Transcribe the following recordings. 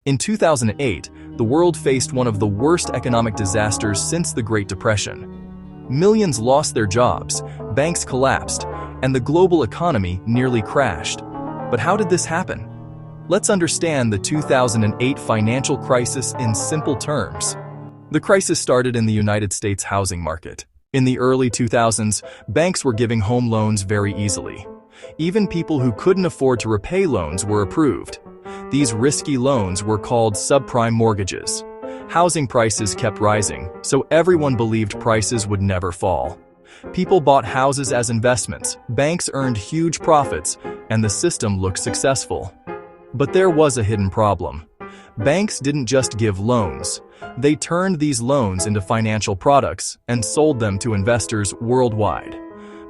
In 2008, the world faced one of the worst economic disasters since the Great Depression. Millions lost their jobs, banks collapsed, and the global economy nearly crashed. But how did this happen? Let's understand the 2008 financial crisis in simple terms. The crisis started in the United States housing market. In the early 2000s, banks were giving home loans very easily. Even people who couldn't afford to repay loans were approved. These risky loans were called subprime mortgages. Housing prices kept rising, so everyone believed prices would never fall. People bought houses as investments, banks earned huge profits, and the system looked successful. But there was a hidden problem. Banks didn't just give loans. They turned these loans into financial products and sold them to investors worldwide.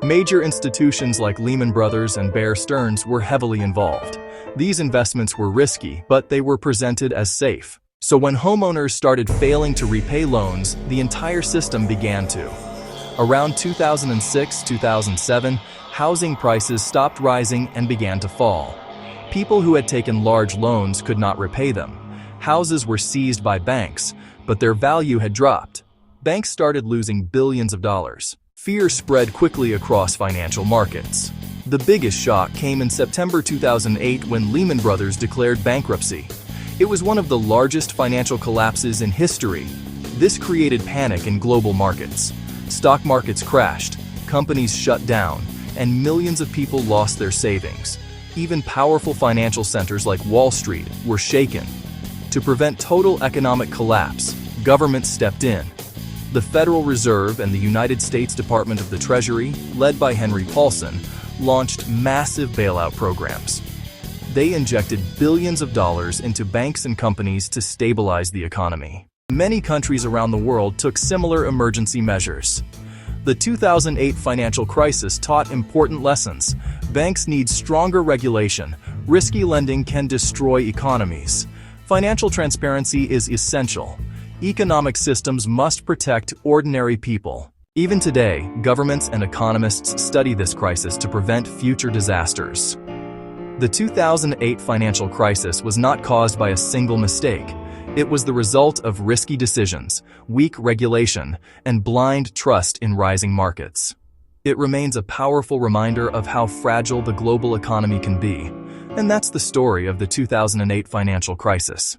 Major institutions like Lehman Brothers and Bear Stearns were heavily involved. These investments were risky, but they were presented as safe. So when homeowners started failing to repay loans, the entire system began to. Around 2006-2007, housing prices stopped rising and began to fall. People who had taken large loans could not repay them. Houses were seized by banks, but their value had dropped. Banks started losing billions of dollars. Fear spread quickly across financial markets. The biggest shock came in September 2008 when Lehman Brothers declared bankruptcy. It was one of the largest financial collapses in history. This created panic in global markets. Stock markets crashed, companies shut down, and millions of people lost their savings. Even powerful financial centers like Wall Street were shaken. To prevent total economic collapse, governments stepped in. The Federal Reserve and the United States Department of the Treasury, led by Henry Paulson, launched massive bailout programs. They injected billions of dollars into banks and companies to stabilize the economy. Many countries around the world took similar emergency measures. The 2008 financial crisis taught important lessons. Banks need stronger regulation. Risky lending can destroy economies. Financial transparency is essential. Economic systems must protect ordinary people. Even today, governments and economists study this crisis to prevent future disasters. The 2008 financial crisis was not caused by a single mistake. It was the result of risky decisions, weak regulation, and blind trust in rising markets. It remains a powerful reminder of how fragile the global economy can be. And that's the story of the 2008 financial crisis.